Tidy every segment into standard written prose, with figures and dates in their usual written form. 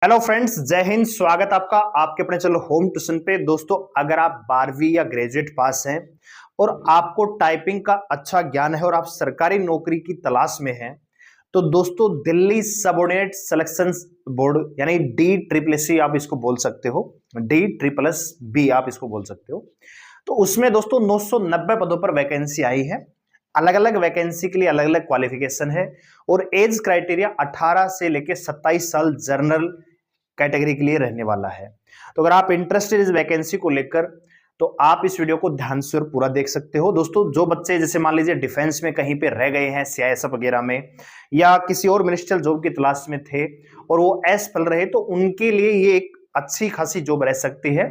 Hello friends, जय हिंद। स्वागत आपका आपके अपने चलो होम ट्यूशन पे। दोस्तों, अगर आप 12वीं या ग्रेजुएट पास हैं और आपको टाइपिंग का अच्छा ज्ञान है और आप सरकारी नौकरी की तलाश में हैं, तो दोस्तों दिल्ली सबऑर्डिनेट सिलेक्शन बोर्ड यानी डी ट्रिपल सी आप इसको बोल सकते हो, डी ट्रिपल एस बी आप इसको बोल सकते हो। तो उसमें दोस्तों 990 पदों पर वैकेंसी आई है। अलग अलग वैकेंसी के लिए अलग अलग क्वालिफिकेशन है और एज क्राइटेरिया 18 से लेकर 27 साल जनरल कैटेगरी के लिए रहने वाला है। तो अगर आप इंटरेस्टेड इस वैकेंसी को लेकर, तो आप इस वीडियो को ध्यान से और पूरा देख सकते हो। दोस्तों, जो बच्चे जैसे मान लीजिए डिफेंस में कहीं पे रह गए हैं, सीआईएसएफ वगैरह में, या किसी और मिनिस्ट्रियल जॉब की तलाश में थे और वो असफल रहे, तो उनके लिए ये एक अच्छी खासी जॉब रह सकती है।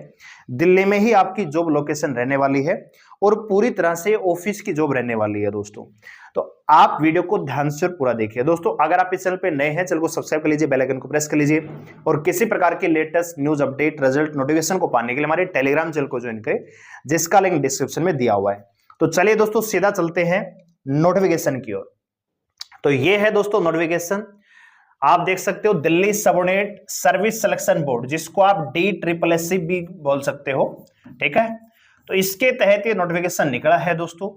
दिल्ली में ही आपकी जॉब लोकेशन रहने वाली है और पूरी तरह से ऑफिस की जॉब रहने वाली है दोस्तों। तो आप वीडियो को ध्यान से पूरा देखिए। दोस्तों, अगर आप इस चैनल पे नए हैं, चैनल को सब्सक्राइब कर लीजिए, बेल आइकन को प्रेस कर लीजिए और किसी प्रकार के latest news update, result, notification को पाने के लिए हमारे टेलीग्राम चैनल को ज्वाइन करें, जिसका लिंक डिस्क्रिप्शन में दिया हुआ है। तो चलिए दोस्तों, सीधा चलते हैं नोटिफिकेशन की ओर। तो ये है दोस्तों नोटिफिकेशन, आप देख सकते हो, Delhi subordinate service selection board, जिसको आप डी ट्रिपल एस सी भी बोल सकते हो। ठीक है, तो इसके तहत ये नोटिफिकेशन निकला है दोस्तों।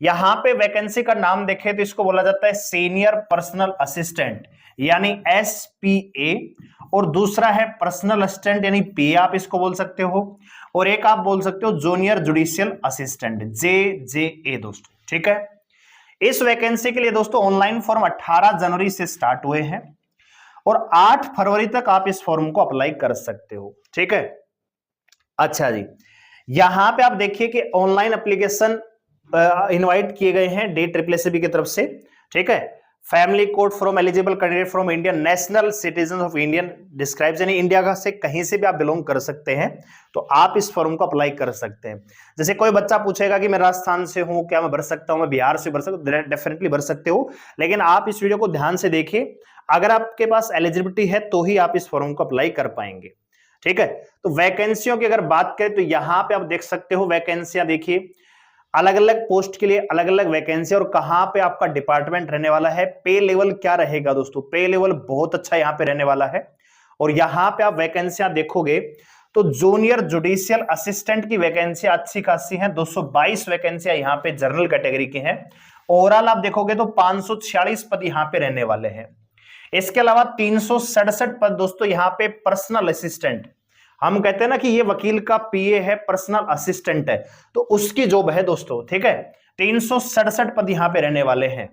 यहां पे वैकेंसी का नाम देखें तो इसको बोला जाता है सीनियर पर्सनल असिस्टेंट यानी एसपीए, और दूसरा है पर्सनल असिस्टेंट यानी पीए आप इसको बोल सकते हो, और एक आप बोल सकते हो जूनियर जुडिशियल असिस्टेंट जेजेए दोस्तों। ठीक है, इस वैकेंसी के लिए दोस्तों ऑनलाइन फॉर्म 18 जनवरी से स्टार्ट हुए हैं और 8 फरवरी तक आप इस फॉर्म को अप्लाई कर सकते हो। ठीक है, अच्छा जी, यहां पे आप देखिए कि ऑनलाइन एप्लीकेशन इनवाइट किए गए हैं डी ट्रिपल एस बी की तरफ से। ठीक है, family code from eligible candidate from Indian national citizen of Indian describes, यानी इंडिया का से कहीं से भी आप बिलोंग कर सकते हैं, तो आप इस फॉर्म को अप्लाई कर सकते हैं। जैसे कोई बच्चा पूछेगा कि मैं राजस्थान से हूं, क्या मैं भर सकता हूं, मैं बिहार से भर सकता हूं, डेफिनेटली भर सकते हो, लेकिन आप इस वीडियो को ध्यान से देखिए। अगर आपके पास एलिजिबिलिटी है तो ही आप इस फॉर्म को अप्लाई कर पाएंगे। ठीक है, तो वैकेंसियों की अगर बात करें तो यहां पे आप देख सकते हो वैकेंसियां, देखिए अलग अलग पोस्ट के लिए अलग अलग वैकेंसी और कहां पे आपका डिपार्टमेंट रहने वाला है, पे लेवल क्या रहेगा दोस्तों। पे लेवल बहुत अच्छा यहां पे रहने वाला है और यहां पे आप वैकेंसियां देखोगे तो जूनियर जुडिशियल असिस्टेंट की वैकेंसी अच्छी खासी है, 222 वैकेंसियां यहां पे जनरल कैटेगरी की हैं। ओवरऑल आप देखोगे तो 546 पद यहां पे रहने वाले हैं। इसके अलावा 367 पद दोस्तों यहां पे पर्सनल असिस्टेंट, हम कहते हैं ना कि ये वकील का पीए है, पर्सनल असिस्टेंट है, तो उसकी जॉब है दोस्तों। ठीक है, 367 पद यहां पे रहने वाले हैं।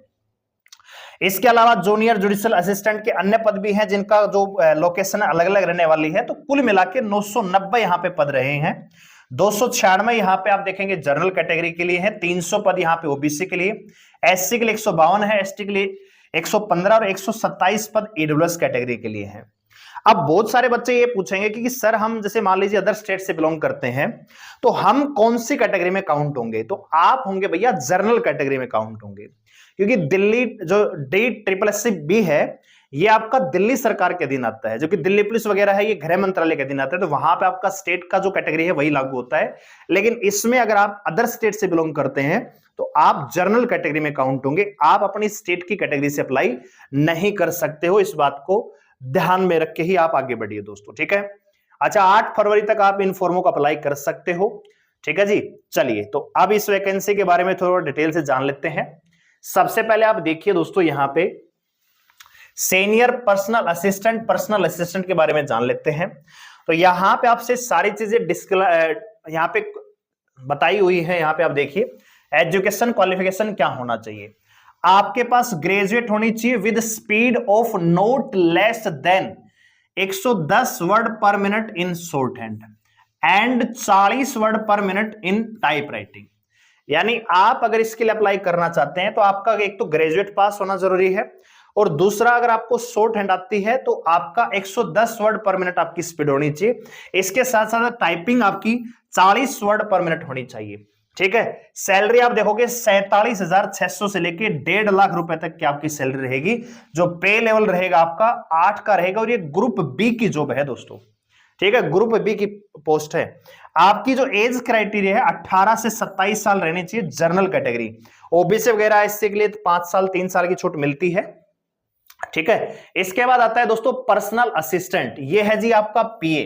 इसके अलावा जूनियर जुडिशियल असिस्टेंट के अन्य पद भी हैं जिनका जो लोकेशन अलग अलग रहने वाली है। तो कुल मिला के 990 यहां पे पद रहे हैं। 296 यहां पे आप देखेंगे जनरल कैटेगरी के लिए है, 300 पद यहां पे ओबीसी के लिए, एससी के लिए 152 है, एसटी के लिए 115 और 127 पद ईडब्ल्यूएस कैटेगरी के लिए हैं। अब बहुत सारे बच्चे ये पूछेंगे कि सर हम जैसे मान लीजिए अदर स्टेट से बिलोंग करते हैं, तो हम कौन सी कैटेगरी में काउंट होंगे। तो आप होंगे भैया जनरल कैटेगरी में काउंट होंगे, क्योंकि दिल्ली जो डी ट्रिपल एस बी है ये आपका दिल्ली सरकार के अधीन आता है, जो कि दिल्ली पुलिस वगैरह है ये गृह मंत्रालय के अधीन आता है, तो वहां पे आपका स्टेट का जो कैटेगरी है वही लागू होता है। लेकिन इसमें अगर आप अदर स्टेट से बिलोंग करते हैं तो आप जनरल कैटेगरी में काउंट होंगे, आप अपनी स्टेट की कैटेगरी से अप्लाई नहीं कर सकते हो। इस बात को ध्यान में रख के ही आप आगे बढ़िए दोस्तों। ठीक है, अच्छा, 8 फरवरी तक आप इन फॉर्मों को अप्लाई कर सकते हो। ठीक है जी, चलिए तो अब इस वैकेंसी के बारे में थोड़ा डिटेल से जान लेते हैं। सबसे पहले आप देखिए दोस्तों, यहां पे सीनियर पर्सनल असिस्टेंट के बारे में जान लेते हैं। तो यहां पे आपसे सारी चीजें यहां पे बताई हुई है। यहां पे आप देखिए एजुकेशन क्वालिफिकेशन क्या होना चाहिए। आपके पास ग्रेजुएट होनी चाहिए with speed of note less than 110 word पर minute in short hand and 40 word पर मिनट इन टाइप राइटिंग। यानी आप अगर इसके लिए अप्लाई करना चाहते हैं तो आपका एक तो ग्रेजुएट पास होना जरूरी है, और दूसरा अगर आपको शॉर्ट हैंड आती है तो आपका 110 वर्ड पर मिनट आपकी स्पीड होनी चाहिए। इसके साथ साथ टाइपिंग आपकी 40 वर्ड पर मिनट होनी चाहिए। ठीक है, सैलरी आप देखोगे 47,600 से लेके 1.5 लाख रुपए तक की आपकी सैलरी रहेगी। जो पे लेवल रहेगा आपका 8 का रहेगा और ये ग्रुप बी की जॉब है दोस्तों। ठीक है, ग्रुप बी की पोस्ट है। आपकी जो एज क्राइटेरिया है 18 से 27 साल रहनी चाहिए जनरल कैटेगरी। ओबीसी वगैरह इससे के लिए 5 साल 3 साल की छूट मिलती है। ठीक है। इसके बाद आता है दोस्तों पर्सनल असिस्टेंट, ये है जी आपका पीए।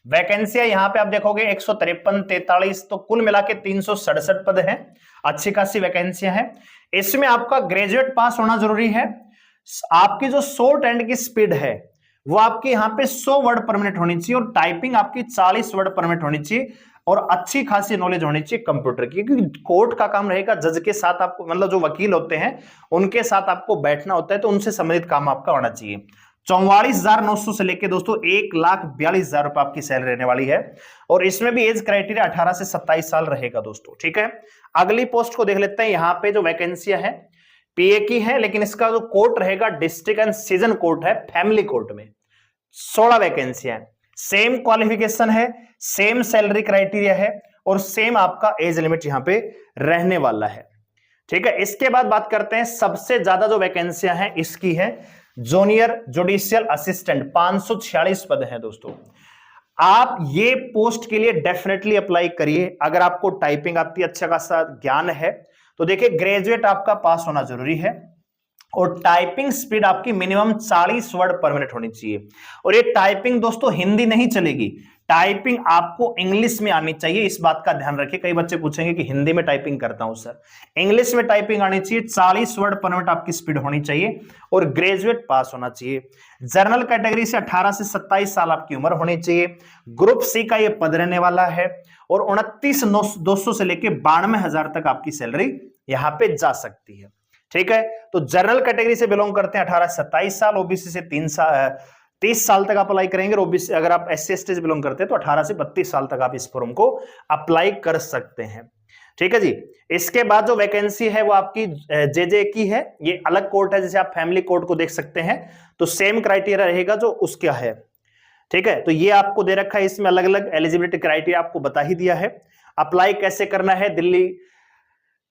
वैकेंसियां यहां पे आप देखोगे 153, 43, तो कुल मिला के 367 पद हैं। अच्छी खासी वैकेंसियां हैं। इसमें आपका ग्रेजुएट पास होना जरूरी है। आपकी जो शॉर्ट हैंड की स्पीड है वो आपकी यहां पे 100 वर्ड पर मिनट होनी चाहिए और टाइपिंग आपकी 40 वर्ड पर मिनट होनी चाहिए और अच्छी खासी नॉलेज होनी चाहिए कंप्यूटर की, क्योंकि कोर्ट का काम रहेगा जज के साथ, आपको मतलब जो वकील होते हैं उनके साथ आपको बैठना होता है, तो उनसे संबंधित काम आपका होना चाहिए। 44,900 से लेके दोस्तों 1,42,000 रुपए आपकी सैलरी रहने वाली है और इसमें भी एज क्राइटेरिया 18 से 27 साल रहेगा दोस्तों। ठीक है, अगली पोस्ट को देख लेते हैं। यहाँ पे जो वैकेंसियां है पीए की है, लेकिन इसका जो कोर्ट रहेगा डिस्ट्रिक्ट एंड सीजन कोर्ट है, फैमिली कोर्ट में 16 वैकेंसियां है। सेम क्वालिफिकेशन है, सेम सैलरी क्राइटेरिया है और सेम आपका एज लिमिट यहां पे रहने वाला है। ठीक है, इसके बाद बात करते हैं सबसे ज्यादा जो वैकेंसियां हैं इसकी है जूनियर जुडिशियल असिस्टेंट, 546 पद हैं दोस्तों। आप ये पोस्ट के लिए डेफिनेटली अप्लाई करिए। अगर आपको टाइपिंग आती है, अच्छा खासा ज्ञान है, तो देखिए ग्रेजुएट आपका पास होना जरूरी है और टाइपिंग स्पीड आपकी मिनिमम 40 वर्ड पर मिनट होनी चाहिए। और ये टाइपिंग दोस्तों हिंदी नहीं चलेगी, टाइपिंग आपको इंग्लिश में आनी चाहिए, इस बात का ध्यान रखिए। कई बच्चे पूछेंगे कि हिंदी में टाइपिंग करता हूं सर, इंग्लिश में टाइपिंग आनी चाहिए। 40 वर्ड पर मिनट आपकी स्पीड होनी चाहिए और ग्रेजुएट पास होना चाहिए। जनरल कैटेगरी से 18 से 27 साल आपकी उम्र होनी चाहिए। ग्रुप सी का ये पद रहने वाला है और 29,200 से लेकर 92,000 तक आपकी सैलरी यहां पे जा सकती है। ठीक है, तो जनरल कैटेगरी से बिलोंग करते हैं 18 से 27 साल, ओबीसी से 30 साल तक आप अप्लाई करेंगे। ओबीसी अगर आप एससी एसटी से बिलोंग करते हैं तो 18 से 32 साल तक आप इस फॉर्म को अप्लाई कर सकते हैं। ठीक है जी। इसके बाद जो वैकेंसी है वो आपकी जेजे की है, ये अलग कोर्ट है, जैसे आप फैमिली कोर्ट को देख सकते हैं, तो सेम क्राइटेरिया रहेगा जो उसका है। ठीक है, तो ये आपको दे रखा है, इसमें अलग अलग एलिजिबिलिटी क्राइटेरिया आपको बता ही दिया है। अप्लाई कैसे करना है, दिल्ली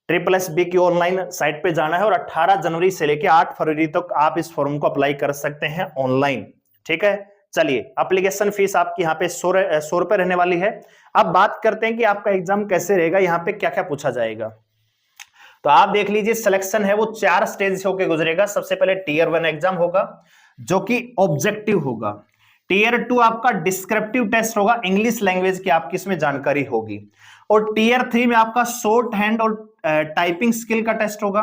SSB की ऑनलाइन साइट पे जाना है और 18 जनवरी से लेकर 8 फरवरी तक आप इस फॉर्म को अप्लाई कर सकते हैं ऑनलाइन। ठीक है, चलिए एप्लीकेशन फीस आपकी यहाँ पे 100 रुपए रहने वाली है। अब बात करते हैं कि आपका एग्जाम कैसे रहेगा, यहाँ पे क्या क्या पूछा जाएगा। तो आप देख लीजिए, सिलेक्शन है वो 4 स्टेज से होकर गुजरेगा। सबसे पहले टीयर 1 एग्जाम होगा जो कि ऑब्जेक्टिव होगा। टीयर 2 आपका डिस्क्रिप्टिव टेस्ट होगा, इंग्लिश लैंग्वेज की आपकी इसमें जानकारी होगी। और टीयर 3 में आपका शॉर्ट हैंड और टाइपिंग स्किल का टेस्ट होगा।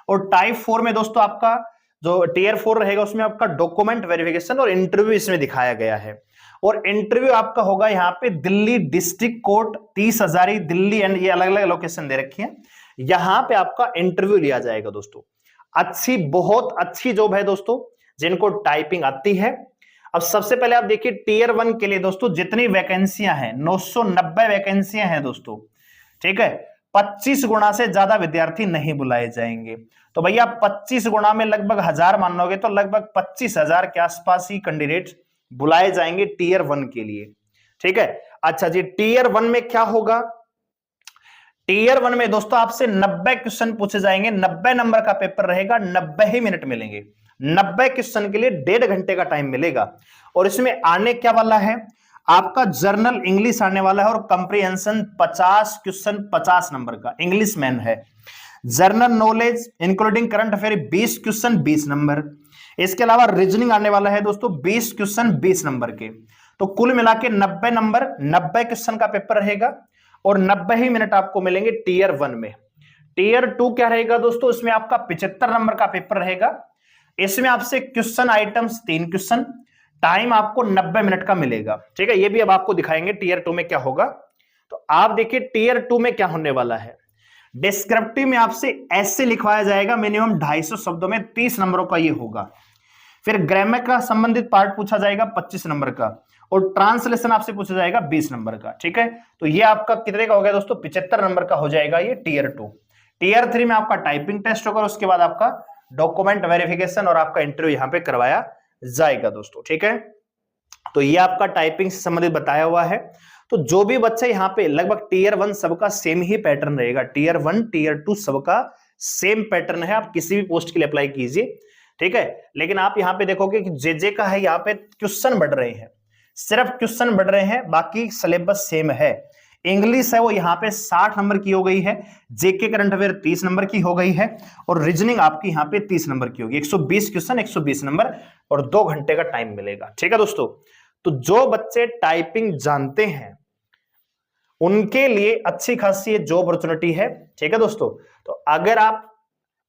और टाइप 4 में दोस्तों आपका जो टीयर 4 रहेगा उसमें आपका डॉक्यूमेंट वेरिफिकेशन और इंटरव्यू इसमें दिखाया गया है। और इंटरव्यू आपका होगा यहाँ पे Delhi district court 30 Hazari Delhi, and ये अलग अलग लोकेशन दे रखी है, यहां पे आपका इंटरव्यू लिया जाएगा दोस्तों। अच्छी, बहुत अच्छी जॉब है दोस्तों जिनको टाइपिंग आती है। अब सबसे पहले आप देखिए टीयर 1 के लिए दोस्तों जितनी वैकेंसियां हैं 990 वैकेंसियां हैं दोस्तों। ठीक है, 25 गुना से ज्यादा विद्यार्थी नहीं बुलाए जाएंगे। तो भैया 25 गुना में लगभग 1000 मानोगे तो लगभग 25,000 के आसपास ही कैंडिडेट बुलाए जाएंगे टीयर 1 के लिए। ठीक है, अच्छा जी, टीयर 1 में क्या होगा? टीयर 1 में दोस्तों आपसे 90 क्वेश्चन पूछे जाएंगे, 90 नंबर का पेपर रहेगा, 90 ही मिनट मिलेंगे। 90 क्वेश्चन के लिए 1.5 घंटे का टाइम मिलेगा। और इसमें आने क्या वाला है, आपका जर्नल इंग्लिश आने वाला है और कंप्रीहेंशन 50 क्वेश्चन 50 नंबर का इंग्लिश मैन है। General knowledge including current affair 20 question 20 number. इसके अलावा रीजनिंग आने वाला है दोस्तों 20 क्वेश्चन 20 नंबर के। तो कुल मिला के 90 नंबर, 90 क्वेश्चन का पेपर रहेगा और 90 ही मिनट आपको मिलेंगे टीयर 1 में। टीयर 2 क्या रहेगा दोस्तों, इसमें आपका 75 नंबर का पेपर रहेगा। इसमें आपसे क्वेश्चन आइटम्स 3 क्वेश्चन, टाइम आपको 90 मिनट का मिलेगा। ठीक है, ये भी अब आपको दिखाएंगे टीयर 2 में क्या होगा। तो आप देखिए टीयर 2 में क्या होने वाला है। डिस्क्रिप्टिव में आपसे ऐसे लिखवाया जाएगा, मिनिमम 250 शब्दों में 30 नंबरों का ये होगा। फिर ग्रामर का संबंधित पार्ट पूछा जाएगा 25 नंबर का और ट्रांसलेशन आपसे पूछा जाएगा 20 नंबर का। ठीक है, तो ये आपका कितने का हो गया दोस्तों, 75 नंबर का हो जाएगा ये टीयर 2। टीयर 3 में आपका टाइपिंग टेस्ट होगा, उसके बाद आपका डॉक्यूमेंट वेरिफिकेशन और आपका इंटरव्यू यहां पे करवाया जाएगा दोस्तों। ठीक है, तो ये आपका टाइपिंग से संबंधित बताया हुआ है। तो जो भी बच्चा यहाँ पे लगभग टीयर 1 सबका सेम ही पैटर्न रहेगा, टीयर 1 टीयर 2 सबका सेम पैटर्न है। आप किसी भी पोस्ट के लिए अप्लाई कीजिए। ठीक है, लेकिन आप यहाँ पे देखोगे कि जेजे का है, यहाँ पे क्वेश्चन बढ़ रहे हैं, सिर्फ क्वेश्चन बढ़ रहे हैं, बाकी सिलेबस सेम है। इंग्लिश है वो यहाँ पे 60 नंबर की हो गई है, जेके करंट अफेयर 30 नंबर की हो गई है, और रीजनिंग आपकी यहाँ पे 30 नंबर की होगी। 120 क्वेश्चन, 120 नंबर, और 2 घंटे का टाइम मिलेगा। ठीक है दोस्तों, तो जो बच्चे टाइपिंग जानते हैं उनके लिए अच्छी खासी ये जॉब अपॉर्चुनिटी है। ठीक है दोस्तों, तो अगर आप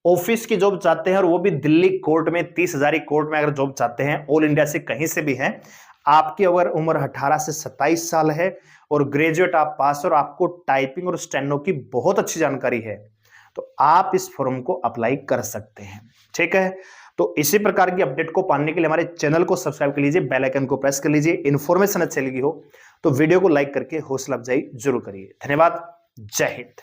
ऑफिस की जॉब चाहते हैं और वो भी दिल्ली कोर्ट में, 30,000 कोर्ट में अगर जॉब चाहते हैं, ऑल इंडिया से कहीं से भी हैं, आपकी अगर उम्र 18 से 27 साल है और ग्रेजुएट आप पास और आपको टाइपिंग और स्टेनो की बहुत अच्छी जानकारी है, तो आप इस फॉर्म को अप्लाई कर सकते हैं। ठीक है, तो इसी प्रकार की अपडेट को पाने के लिए हमारे चैनल को सब्सक्राइब कर लीजिए, बेल आइकन को प्रेस कर लीजिए। इन्फॉर्मेशन अच्छी लगी हो तो वीडियो को लाइक करके हौसला अफजाई जरूर करिए। धन्यवाद, जय हिंद।